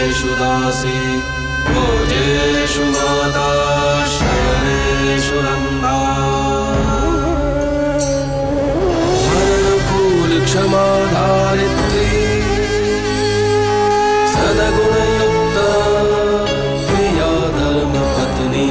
सर्वेषु दासी भोजेषु माता शयनेषु नन्दा मननुकूल क्षमा धारित्री सद्गुणयुक्ता प्रिया धर्मपत्नी।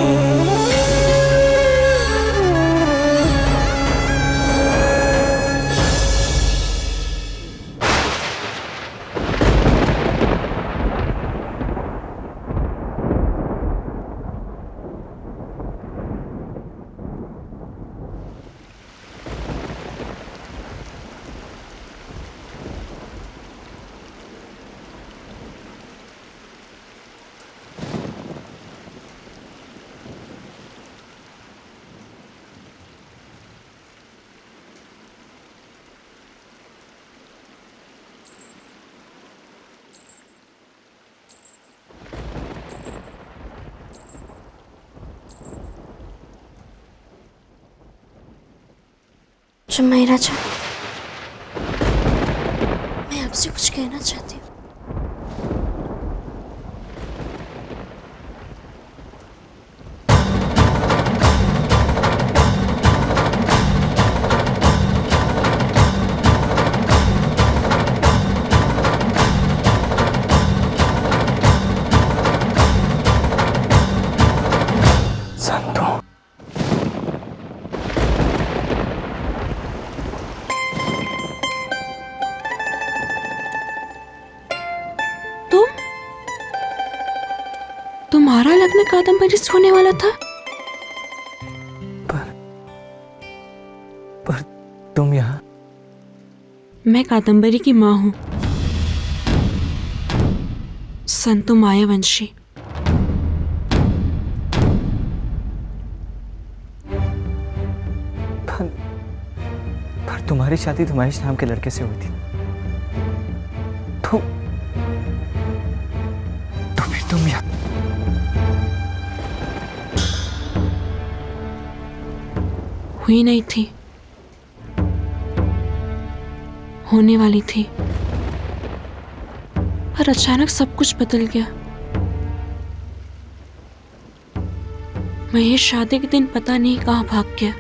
जमाई राजा, मैं आपसे कुछ कहना चाहती हूँ। तुम्हारा लग्न कादम्बरी से होने वाला था, पर तुम यहाँ? मैं कादम्बरी की माँ हूँ, संतु मायावंशी। पर तुम्हारी शादी महेश नाम के लड़के से हुई थी, तो फिर तुम यहाँ? हुई नहीं थी, होने वाली थी, पर अचानक सब कुछ बदल गया। महेश शादी के दिन पता नहीं कहाँ भाग गया।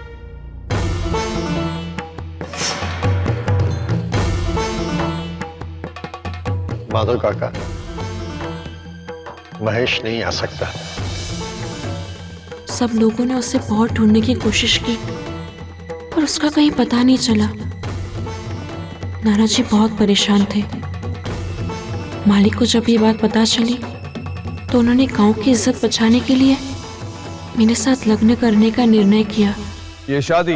माधव काका, महेश नहीं आ सकता। सब लोगों ने उसे बहुत ढूंढने की कोशिश की, पर उसका कहीं पता नहीं चला। नाना जी बहुत परेशान थे। मालिक को जब ये बात पता चली तो उन्होंने गांव की इज्जत बचाने के लिए मेरे साथ लग्न करने का निर्णय किया। ये शादी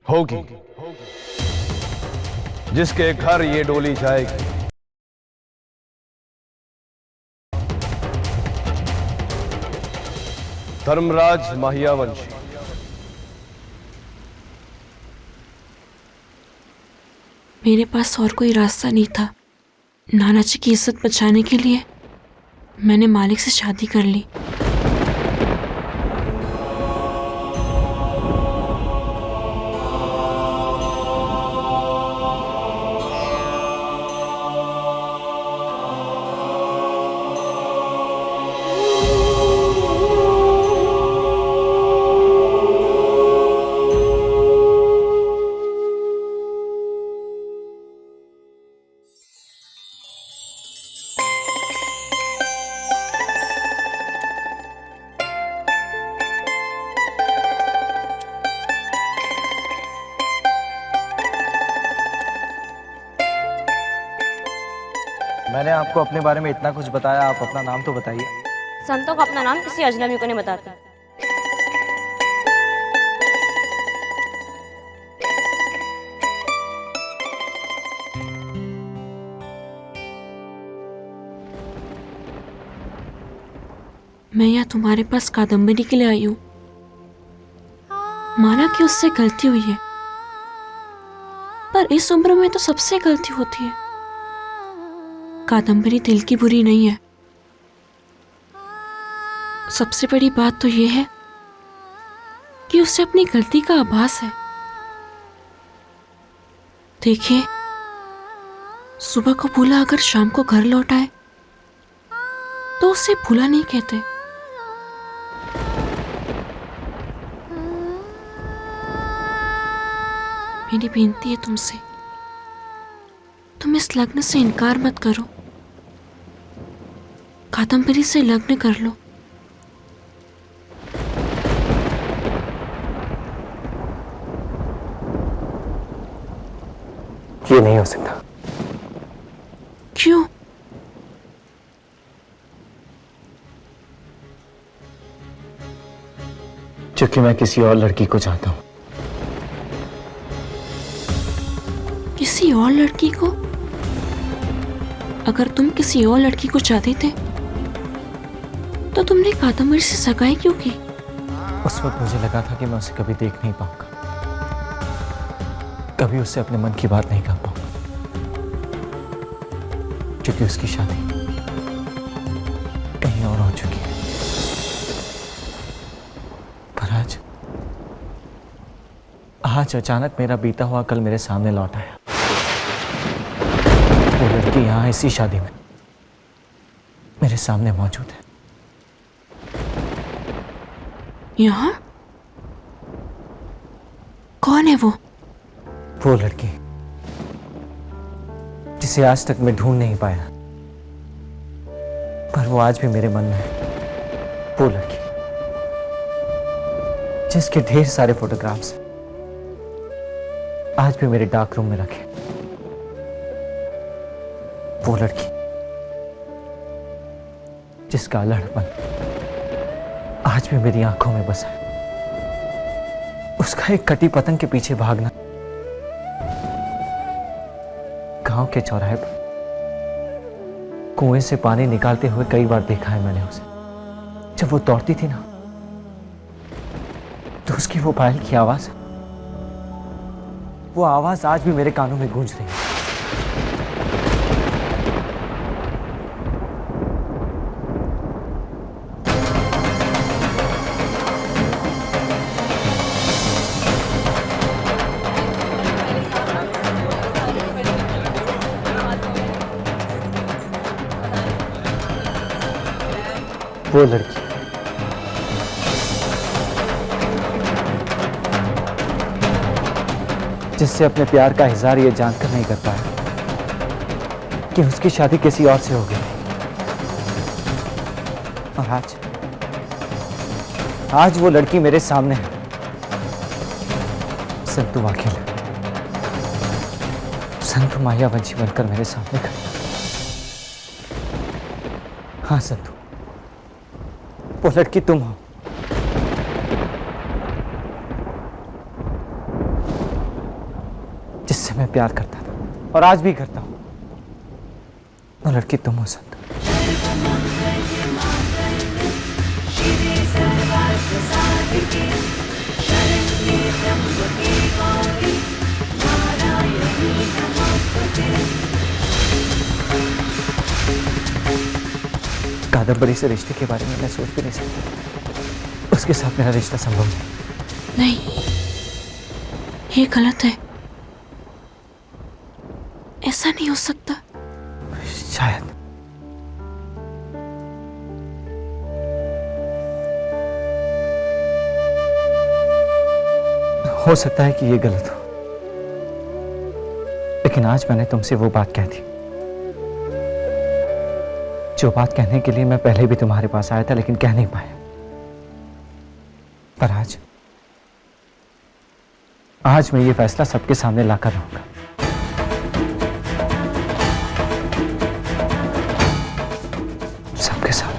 होगी, जिसके घर ये डोली जाएगी धर्मराज माहियावंशी। मेरे पास और कोई रास्ता नहीं था। नाना जी की इज्जत बचाने के लिए मैंने मालिक से शादी कर ली। मैंने आपको अपने बारे में इतना कुछ बताया, आप अपना नाम तो बताइए। संतों को अपना नाम किसी अजनबी को नहीं बताते। मैं यहाँ तुम्हारे पास कादम्बरी के लिए आई हूँ। माना कि उससे गलती हुई है, पर इस उम्र में तो सबसे गलती होती है। कादम्बरी दिल की बुरी नहीं है। सबसे बड़ी बात तो यह है कि उसे अपनी गलती का आभास है। देखिए, सुबह को बोला अगर शाम को घर लौट आए तो उसे भूला नहीं कहते। मेरी बेनती है तुमसे, तुम इस लग्न से इनकार मत करो। कादम्बरी से लग्न कर लो। ये नहीं हो सकता। क्यों? क्योंकि मैं किसी और लड़की को चाहता हूं। किसी और लड़की को? अगर तुम किसी और लड़की को चाहते थे तो तुमने कादम्बरी से सगाई क्यों की? उस वक्त मुझे लगा था कि मैं उसे कभी देख नहीं पाऊंगा, कभी उससे अपने मन की बात नहीं कर पाऊंगा, क्योंकि उसकी शादी कहीं और हो चुकी है। पर आज अचानक मेरा बीता हुआ कल मेरे सामने लौट आया। वो लड़की यहां इसी शादी में मेरे सामने मौजूद है। यहाँ? कौन है वो? वो लड़की जिसे आज तक मैं ढूंढ नहीं पाया, पर वो आज भी मेरे मन में है। वो लड़की जिसके ढेर सारे फोटोग्राफ्स आज भी मेरे डार्क रूम में रखे। वो लड़की जिसका अलहड़पन आज भी मेरी आंखों में बसा है। उसका एक कटी पतंग के पीछे भागना गांव के चौराहे पर कुएं से पानी निकालते हुए कई बार देखा है मैंने उसे। जब वो दौड़ती थी ना तो उसकी वो पायल की आवाज, वो आवाज आज भी मेरे कानों में गूंज रही है। वो लड़की जिससे अपने प्यार का इजहार ये जानकर नहीं कर पाया कि उसकी शादी किसी और से हो गई। और आज वो लड़की मेरे सामने है। संतु वाकिल, संतु मायावंशी बनकर मेरे सामने खड़ी। हाँ संतु, वो लड़की तुम हो। जिससे मैं प्यार करता था और आज भी करता हूं। वो लड़की तुम हो संतु। कादम्बरी से रिश्ते के बारे में मैं सोच भी नहीं सकता। उसके साथ मेरा रिश्ता संभव नहीं। नहीं, ये गलत है। ऐसा नहीं हो सकता। शायद हो सकता है कि ये गलत हो, लेकिन आज मैंने तुमसे वो बात कह दी जो बात कहने के लिए मैं पहले भी तुम्हारे पास आया था, लेकिन कह नहीं पाया। पर आज मैं ये फैसला सबके सामने लाकर रहूंगा। सबके सामने।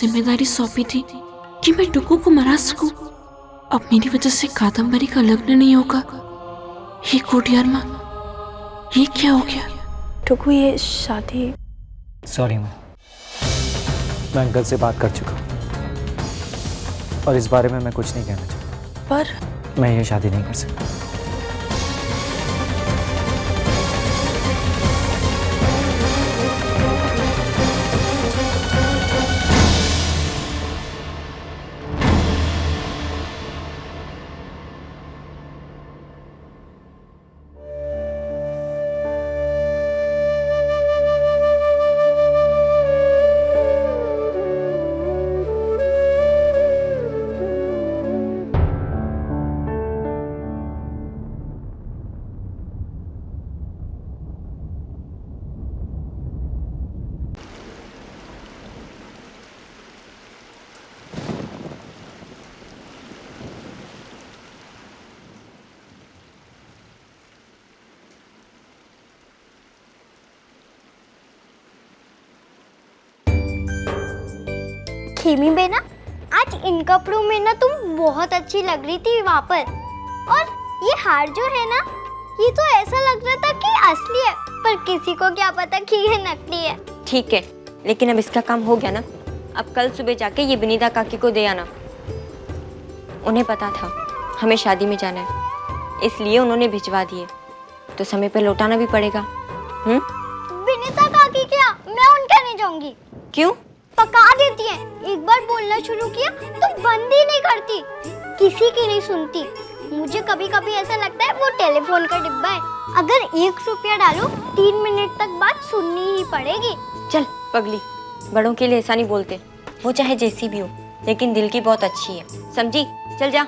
जिम्मेदारी सौंपी थी कि मैं टुकू को मरा सकूं, अब मेरी वजह से कादम्बरी का लग्न नहीं होगा। ये कोटियार माँ, ये क्या हो गया? टुकू, ये शादी। सॉरी माँ, मैं अंकल से बात कर चुका हूँ और इस बारे में मैं कुछ नहीं कहना चाहता। पर मैं ये शादी नहीं कर सकता। खेमी बेना, आज इन कपड़ों में ना तुम बहुत अच्छी लग रही थी वहाँ पर। और ये हार जो है ना, ये तो ऐसा लग रहा था कि असली है, पर किसी को क्या पता कि ये नकली है। ठीक है, लेकिन अब इसका काम हो गया ना। अब कल सुबह जाके ये विनीता काकी को दे आना। उन्हें पता था हमें शादी में जाना है, इसलिए उन्होंने भिजवा दिए, तो समय पे लौटाना भी पड़ेगा। विनीता काकी क्या? मैं उनके नहीं जाऊंगी। क्यों? पका देती है, एक बार बोलना शुरू किया तो बंद ही नहीं करती, किसी की नहीं सुनती। मुझे कभी कभी ऐसा लगता है वो टेलीफोन का डिब्बा है, अगर 1 रुपया डालो 3 मिनट तक बात सुननी ही पड़ेगी। चल पगली, बड़ों के लिए ऐसा नहीं बोलते, वो चाहे जैसी भी हो, लेकिन दिल की बहुत अच्छी है, समझी? चल जा।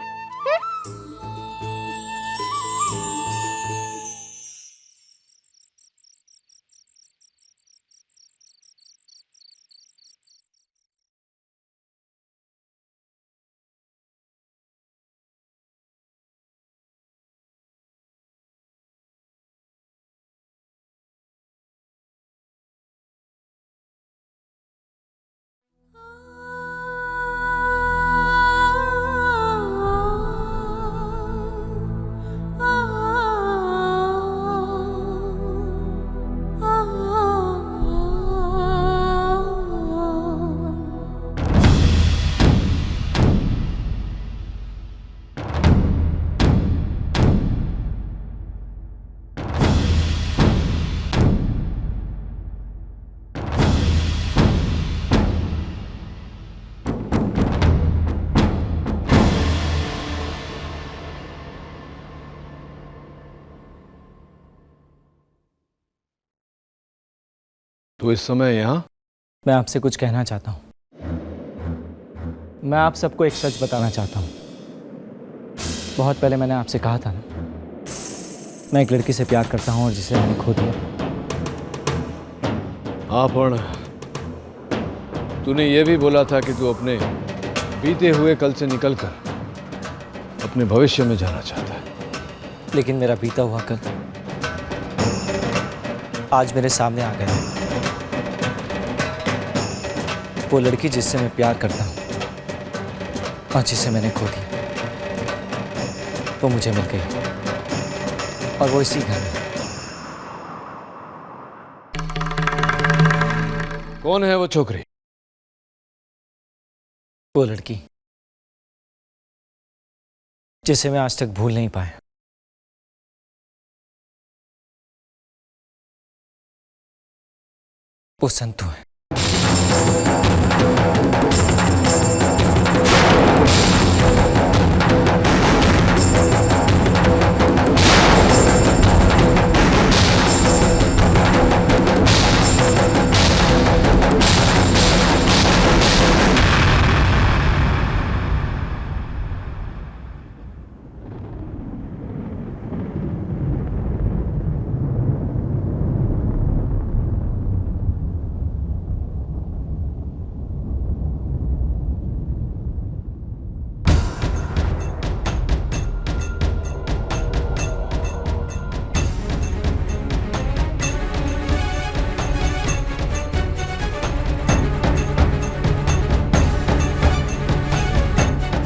तो इस समय यहाँ? मैं आपसे कुछ कहना चाहता हूँ। मैं आप सबको एक सच बताना चाहता हूँ। बहुत पहले मैंने आपसे कहा था ना, मैं एक लड़की से प्यार करता हूँ और जिसे मैंने खो दिया। हाँ, पण तूने ये भी बोला था कि तू अपने बीते हुए कल से निकलकर अपने भविष्य में जाना चाहता है। लेकिन मेरा बीता हुआ कल आज मेरे सामने आ गया है। वो लड़की जिससे मैं प्यार करता हूँ और जिसे मैंने खो दिया, वो मुझे मिल गई और वो इसी घर में। कौन है वो छोकरी? वो लड़की जिसे मैं आज तक भूल नहीं पाया। वो संतू है।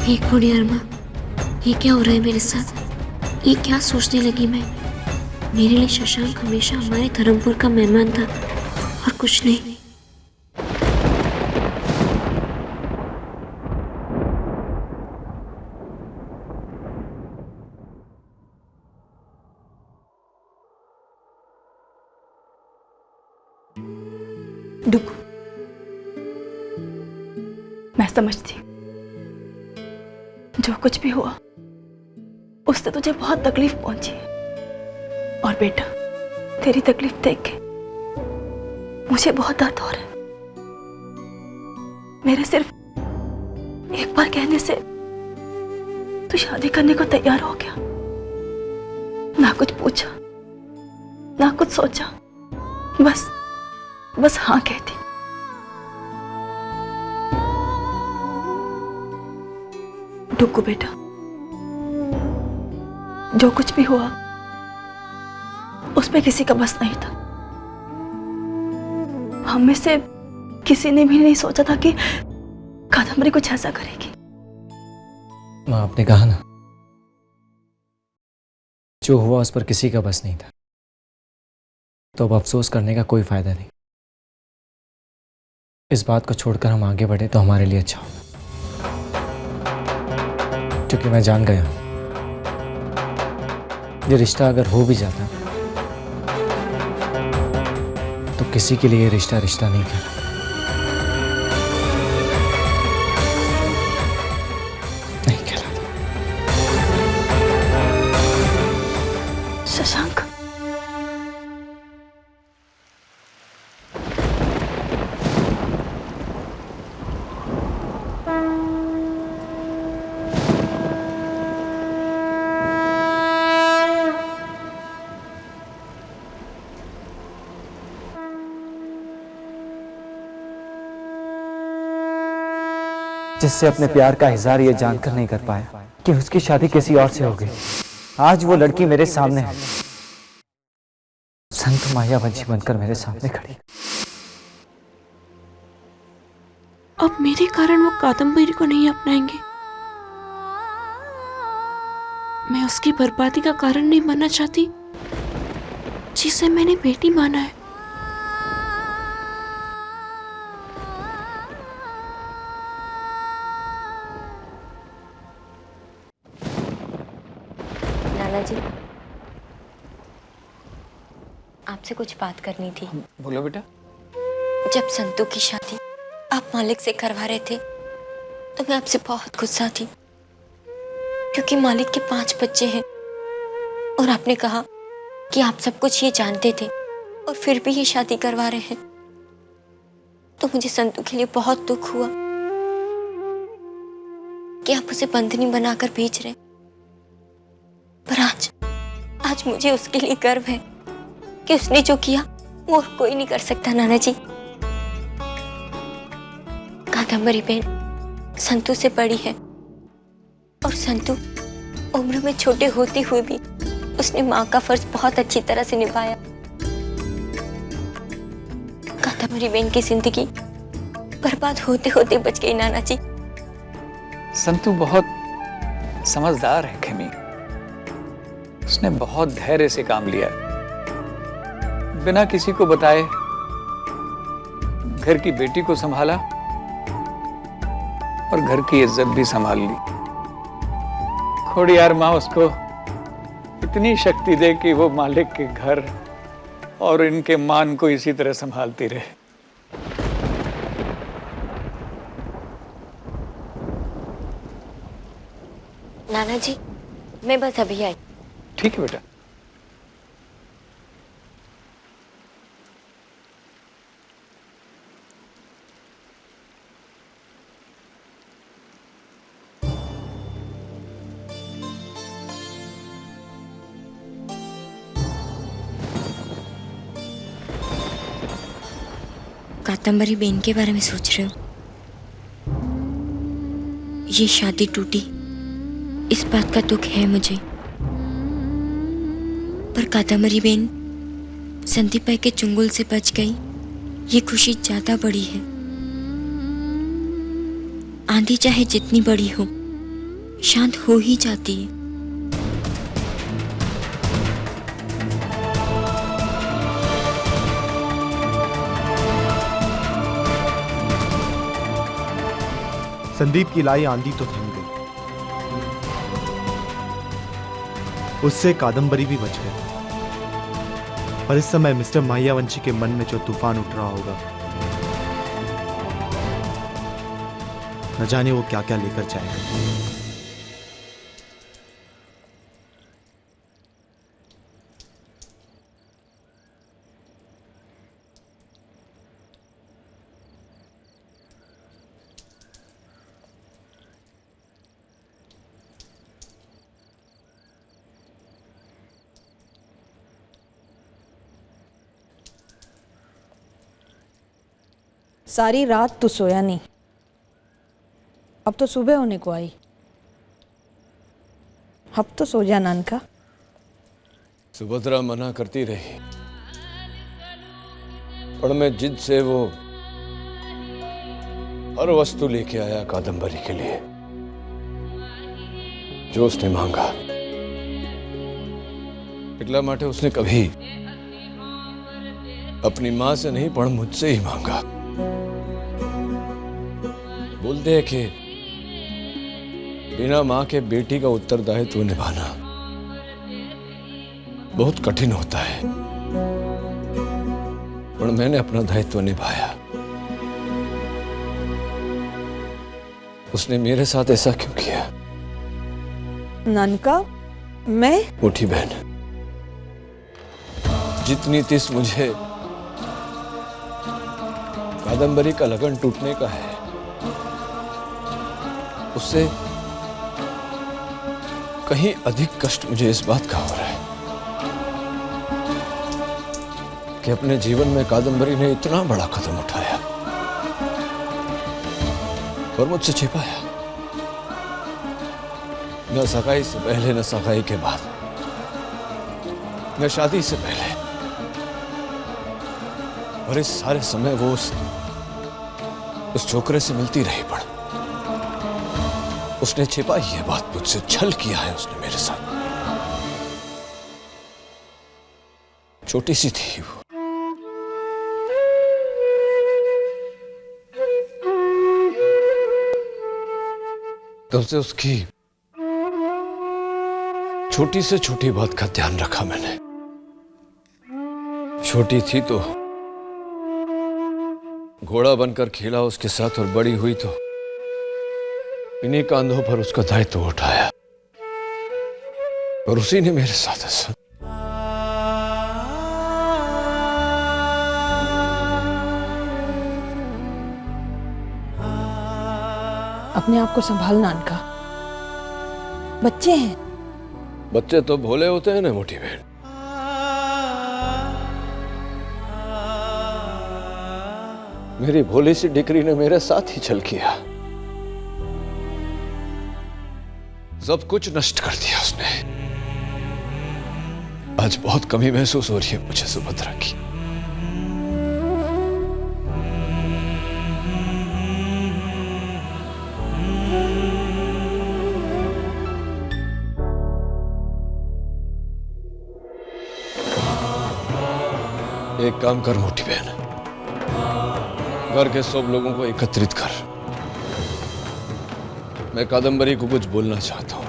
एक मिनट अरमा, ये क्या हो रहा है मेरे साथ? ये क्या सोचने लगी मैं? मेरे लिए शशांक हमेशा हमारे धर्मपुर का मेहमान था और कुछ नहीं। डुगू, मैं समझती जो कुछ भी हुआ उससे तुझे बहुत तकलीफ पहुंची और बेटा तेरी तकलीफ देख के मुझे बहुत दर्द हो रहा है। मेरे सिर्फ एक बार कहने से तू शादी करने को तैयार हो गया, ना कुछ पूछा ना कुछ सोचा, बस हाँ कहती। डुगू बेटा, जो कुछ भी हुआ उस पे किसी का बस नहीं था। हम में से किसी ने भी नहीं सोचा था कि कादम्बरी कुछ ऐसा करेगी। माँ, आपने कहा ना, जो हुआ उस पर किसी का बस नहीं था, तो अब अफसोस करने का कोई फायदा नहीं। इस बात को छोड़कर हम आगे बढ़े तो हमारे लिए अच्छा होगा, क्योंकि मैं जान गया ये रिश्ता अगर हो भी जाता तो किसी के लिए ये रिश्ता नहीं कहलाता। नहीं कहलाता। शशांक, जिससे अपने प्यार का इजहार ये जानकर नहीं कर पाया कि उसकी शादी किसी और से हो गई, आज वो लड़की मेरे सामने है, संत मायावंशी बनकर मेरे सामने खड़ी। अब मेरे कारण वो कादम्बरी को नहीं अपनाएंगे। मैं उसकी बर्बादी का कारण नहीं बनना चाहती जिसे मैंने बेटी माना है। नाना जी, आपसे कुछ बात करनी थी। बोलो बेटा। जब संतू की शादी आप मालिक से करवा रहे थे तो मैं आपसे बहुत गुस्सा थी, क्योंकि मालिक के 5 बच्चे हैं और आपने कहा कि आप सब कुछ ये जानते थे और फिर भी ये शादी करवा रहे हैं। तो मुझे संतू के लिए बहुत दुख हुआ कि आप उसे बंधनी बनाकर भेज रहे। पर आज मुझे उसके लिए गर्व है कि उसने जो किया वो और कोई नहीं कर सकता। नाना जी, कादम्बरी बहन संतू से बड़ी है और संतू उम्र में छोटे होते हुए भी उसने माँ का फर्ज बहुत अच्छी तरह से निभाया। कादम्बरी बहन की जिंदगी बर्बाद होते होते बच गई। नाना जी, संतू बहुत समझदार है खेमी, उसने बहुत धैर्य से काम लिया, बिना किसी को बताए घर की बेटी को संभाला और घर की इज्जत भी संभाल ली। खोड़ियार माँ उसको इतनी शक्ति दे कि वो मालिक के घर और इनके मान को इसी तरह संभालती रहे। नाना जी, मैं बस अभी आई। ठीक है बेटा। कादम्बरी बहन के बारे में सोच रहे हो? ये शादी टूटी, इस बात का दुख है मुझे, पर कादम्बरी बहन संदीप भाई के चुंगल से बच गई, ये खुशी ज्यादा बड़ी है। आंधी चाहे जितनी बड़ी हो, शांत हो ही जाती है। संदीप की लाई आंधी तो थम गई, उससे कादम्बरी भी बच गए, पर इस समय मिस्टर माहियावंशी के मन में जो तूफान उठ रहा होगा, न जाने वो क्या क्या लेकर जाएगा। सारी रात तो सोया नहीं, अब तो सुबह होने को आई। अब तो सो जा नानका। सुभद्रा मना करती रही, पर मैं जिद से वो हर वस्तु लेके आया कादम्बरी के लिए, जो उसने मांगा। पिघला माटे उसने कभी अपनी मां से नहीं पर मुझसे ही मांगा। बोलते हैं कि बिना मां के बेटी का उत्तरदायित्व निभाना बहुत कठिन होता है, पर मैंने अपना दायित्व निभाया। उसने मेरे साथ ऐसा क्यों किया? नानका, मैं मोटी बहन, जितनी तिस मुझे कादम्बरी का लगन टूटने का है, उससे कहीं अधिक कष्ट मुझे इस बात का हो रहा है कि अपने जीवन में कादम्बरी ने इतना बड़ा कदम उठाया और मुझसे छिपाया, न सगाई से पहले न सगाई के बाद, न शादी से पहले, और इस सारे समय वो उस छोकरे से मिलती रही, पर उसने छिपाई ये बात मुझसे, छल किया है उसने मेरे साथ। छोटी सी थी वो, तब से उसकी छोटी से छोटी बात का ध्यान रखा मैंने। छोटी थी तो घोड़ा बनकर खेला उसके साथ, और बड़ी हुई तो इन्हीं कांधों पर उसका दायित्व उठाया, और उसी ने मेरे साथ ऐसा। अपने आप को संभाल नानका, बच्चे हैं। बच्चे तो भोले होते हैं ना मोटी बहन। मेरी भोली सी डिकरी ने मेरे साथ ही छल किया, सब कुछ नष्ट कर दिया उसने। आज बहुत कमी महसूस हो रही है मुझे सुभद्रा की। एक काम कर मोटी बहन, घर के सब लोगों को एकत्रित कर, मैं कादम्बरी को कुछ बोलना चाहता हूं।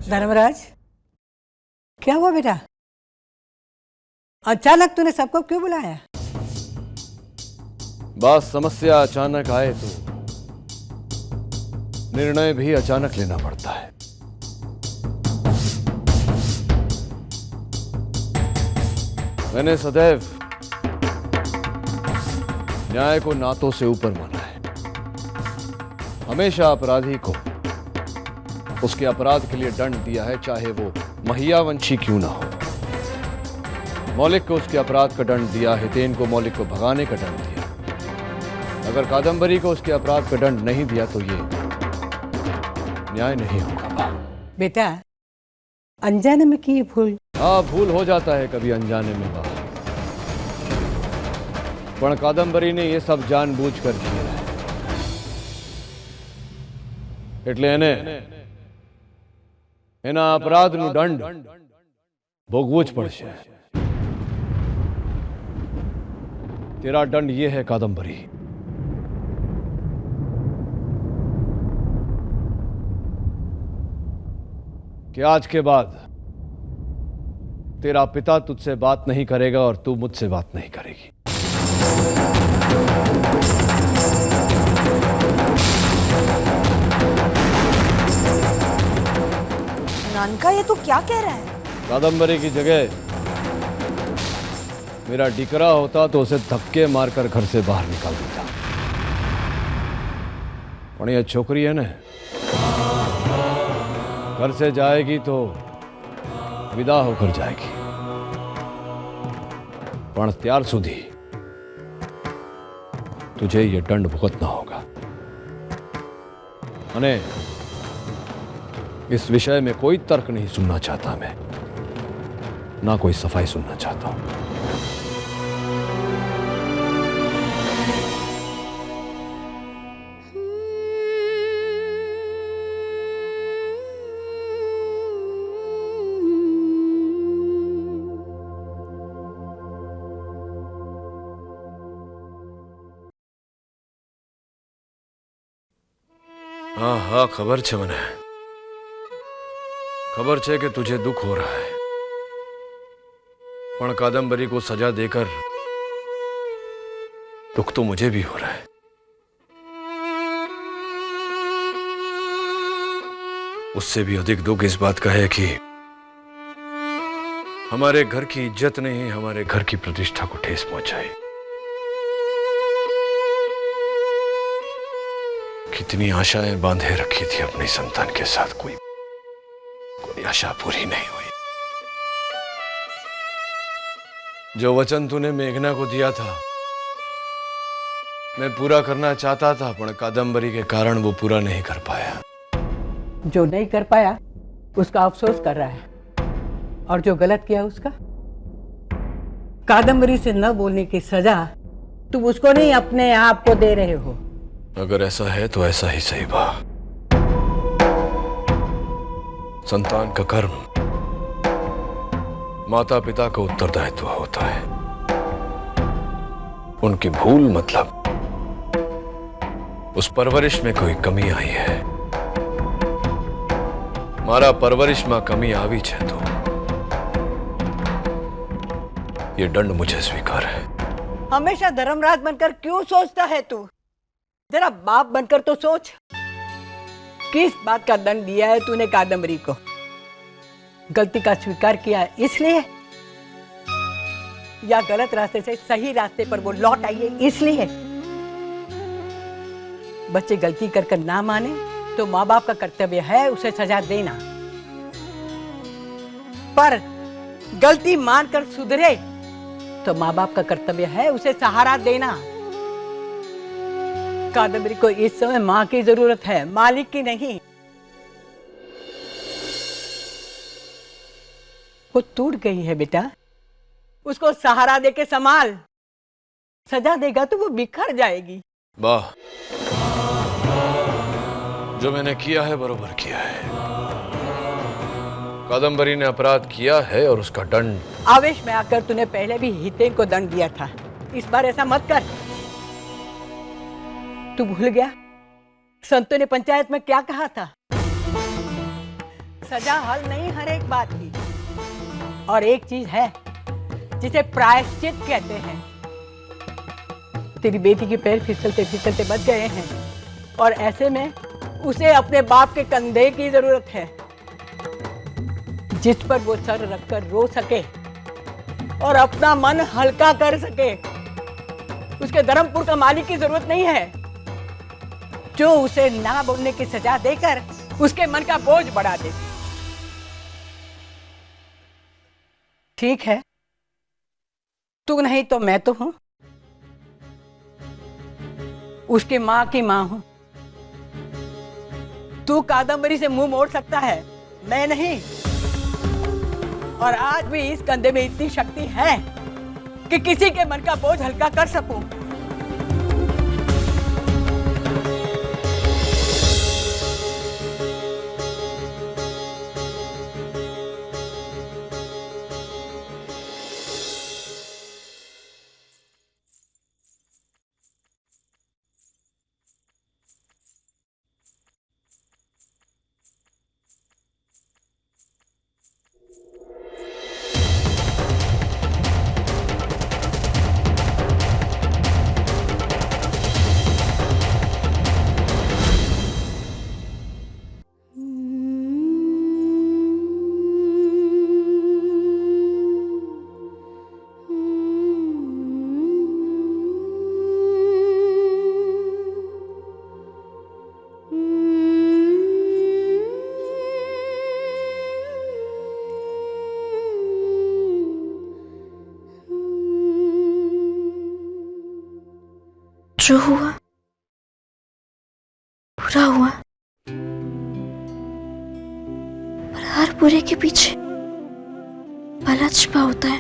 धर्मराज, क्या हुआ बेटा? अचानक तूने सबको क्यों बुलाया? बात समस्या अचानक आए तो निर्णय भी अचानक लेना पड़ता है। मैंने सदैव न्याय को नातों से ऊपर माना है। हमेशा अपराधी को उसके अपराध के लिए दंड दिया है, चाहे वो महियावंशी क्यों ना हो। मौलिक को उसके अपराध का दंड दिया, हितेन को मौलिक को भगाने का दंड दिया। अगर कादम्बरी को उसके अपराध का दंड नहीं दिया तो ये न्याय नहीं होगा। बेटा अनजाने में की भूल। हाँ, भूल हो जाता है कभी अनजाने में बाप। पण कादम्बरी ने ये सब जानबूझकर किया है, એટલે એના અપરાધનું દંડ ભોગવું જ પડશે। तेरा दंड ये है कादम्बरी, कि आज के बाद तेरा पिता तुझसे बात नहीं करेगा और तू मुझसे बात नहीं करेगी। नानका, ये तू क्या कह रहा है? कादम्बरी की जगह मेरा डिकरा होता तो उसे धक्के मारकर घर से बाहर निकाल देता, पण ये छोकरी है ना, घर से जाएगी तो विदा होकर जाएगी, पण त्यार सुधी तुझे ये दंड भुगतना होगा। अने इस विषय में कोई तर्क नहीं सुनना चाहता मैं, ना कोई सफाई सुनना चाहता हूं। हाँ हाँ, खबर छे मने, खबर छे कि तुझे दुख हो रहा है, पण कादम्बरी को सजा देकर दुख तो मुझे भी हो रहा है। उससे भी अधिक दुख इस बात का है कि हमारे घर की इज्जत ने ही हमारे घर की प्रतिष्ठा को ठेस पहुंचाई। कितनी आशाएं बांधे रखी थी अपनी संतान के साथ, कोई आशा पूरी नहीं हुई। जो वचन तूने मेघना को दिया था मैं पूरा करना चाहता था, पर कादम्बरी के कारण वो पूरा नहीं कर पाया। जो नहीं कर पाया उसका अफसोस कर रहा है, और जो गलत किया उसका। कादम्बरी से न बोलने की सजा तुम उसको नहीं अपने आप को दे रहे हो। अगर ऐसा है तो ऐसा ही सही बा। संतान का कर्म माता पिता का उत्तरदायित्व होता है। उनकी भूल मतलब उस परवरिश में कोई कमी आई है। मारा परवरिश में कमी आवी छे तो ये दंड मुझे स्वीकार है। हमेशा धर्मराज बनकर क्यों सोचता है तू? जरा बाप बनकर तो सोच। किस बात का दंड दिया है तूने कादम्बरी को? गलती का स्वीकार किया इसलिए, या गलत रास्ते से सही रास्ते पर वो लौट आई है इसलिए? बच्चे गलती कर ना माने तो माँ बाप का कर्तव्य है उसे सजा देना, पर गलती मानकर सुधरे तो माँ बाप का कर्तव्य है उसे सहारा देना। कादम्बरी को इस समय माँ की जरूरत है, मालिक की नहीं। वो टूट गई है बेटा, उसको सहारा देके संभाल। सजा देगा तो वो बिखर जाएगी। वाह, जो मैंने किया है बरोबर किया है। कादम्बरी ने अपराध किया है और उसका दंड। आवेश में आकर तूने पहले भी हितेन को दंड दिया था, इस बार ऐसा मत कर। तू भूल गया संतों ने पंचायत में क्या कहा था? सजा हल नहीं हर एक बात की, और एक चीज है जिसे प्रायश्चित कहते हैं। तेरी बेटी के पैर फिसलते फिसलते बच गए हैं, और ऐसे में उसे अपने बाप के कंधे की जरूरत है, जिस पर वो सर रखकर रो सके और अपना मन हल्का कर सके। उसके धर्मपुर का मालिक की जरूरत नहीं है, जो उसे ना बोलने की सजा देकर उसके मन का बोझ बढ़ा दे। ठीक है, तू नहीं तो मैं तो हूं। उसके माँ की माँ हूं। तू कादम्बरी से मुंह मोड़ सकता है, मैं नहीं। और आज भी इस कंधे में इतनी शक्ति है कि किसी के मन का बोझ हल्का कर सकूं। जो हुआ बुरा हुआ, पर हर बुरे के पीछे भला छिपा होता है।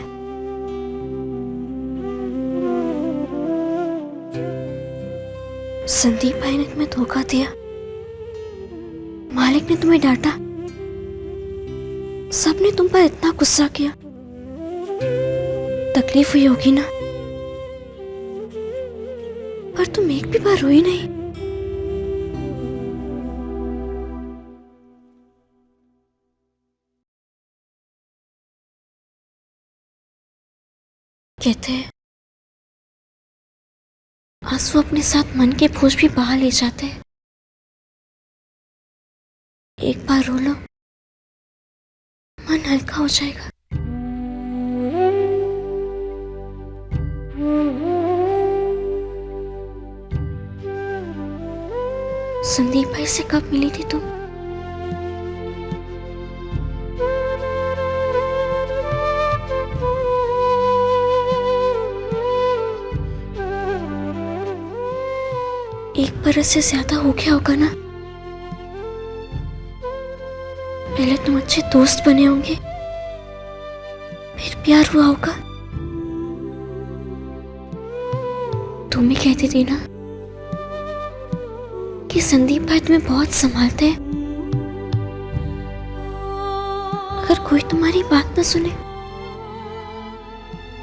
संदीप भाई ने तुम्हें धोखा दिया, मालिक ने तुम्हें डांटा, सबने तुम पर इतना गुस्सा किया, तकलीफ हुई होगी ना, पर तुम एक भी बार रोई नहीं। कहते हैं आंसू अपने साथ मन के बोझ भी बहा ले जाते हैं। एक बार रो लो, मन हल्का हो जाएगा। संदीप भाई से कब मिली थी तुम? एक बरस से ज्यादा हो गया होगा ना। पहले तुम अच्छे दोस्त बने होंगे, फिर प्यार हुआ होगा। तुम ही कहती थी ना कि संदीप भाई तुम्हें बहुत संभालते हैं। अगर कोई तुम्हारी बात न सुने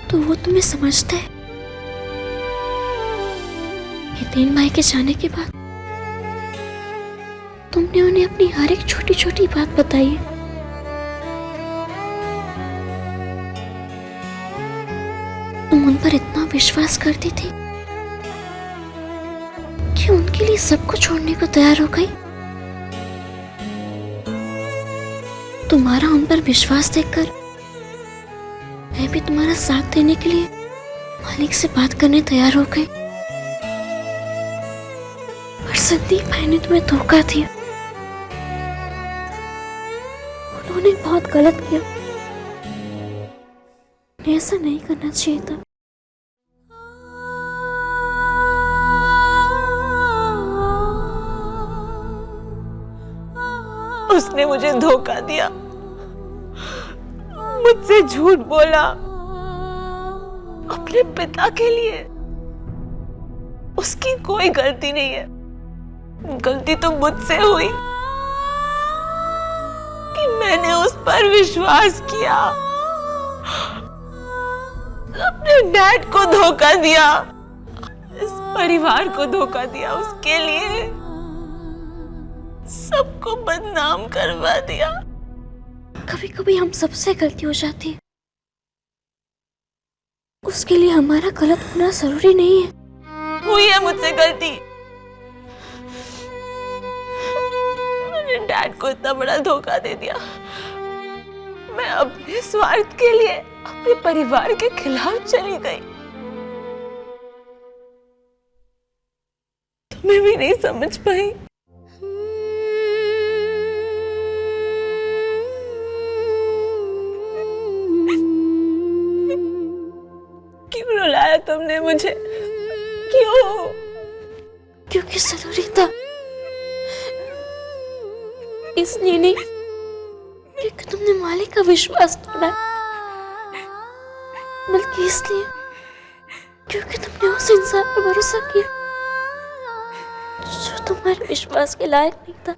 तो वो तुम्हें समझता है। हितेन भाई के जाने के बाद तुमने उन्हें अपनी हर एक छोटी छोटी बात बताई है। तुम उन पर इतना विश्वास करती थी कि उनके लिए सब कुछ छोड़ने को तैयार हो गई। तुम्हारा उन पर विश्वास देखकर मैं भी तुम्हारा साथ देने के लिए मालिक से बात करने तैयार हो गई। पर संदीप भाई ने तुम्हें धोखा दिया। उन्होंने बहुत गलत किया। उन्हें ऐसा नहीं करना चाहिए था। उसने मुझे धोखा दिया, मुझसे झूठ बोला अपने पिता के लिए। उसकी कोई गलती नहीं है। गलती तो मुझसे हुई कि मैंने उस पर विश्वास किया, अपने डैड को धोखा दिया, इस परिवार को धोखा दिया, उसके लिए सबको बदनाम करवा दिया। कभी कभी हम सबसे गलती हो जाती है, उसके लिए हमारा गलत होना जरूरी नहीं है। हुई है मुझसे गलती। मैंने डैड को इतना बड़ा धोखा दे दिया। मैं अपने स्वार्थ के लिए अपने परिवार के खिलाफ चली गई। तुम्हें भी नहीं समझ पाई। क्यों रुलाया तुमने मुझे? क्यों? ये जरूरी था, इसलिए नहीं क्योंकि तुमने मालिक का विश्वास तोड़ा, बल्कि इसलिए क्योंकि तुमने उस इंसान पर भरोसा किया जो तुम्हारे विश्वास के लायक नहीं था।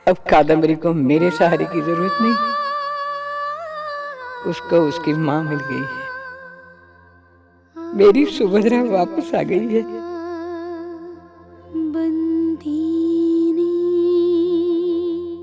अब कादम्बरी को मेरे सहारे की जरूरत नहीं, उसको उसकी माँ मिल गई है। मेरी सुभद्रा वापस आ गई है।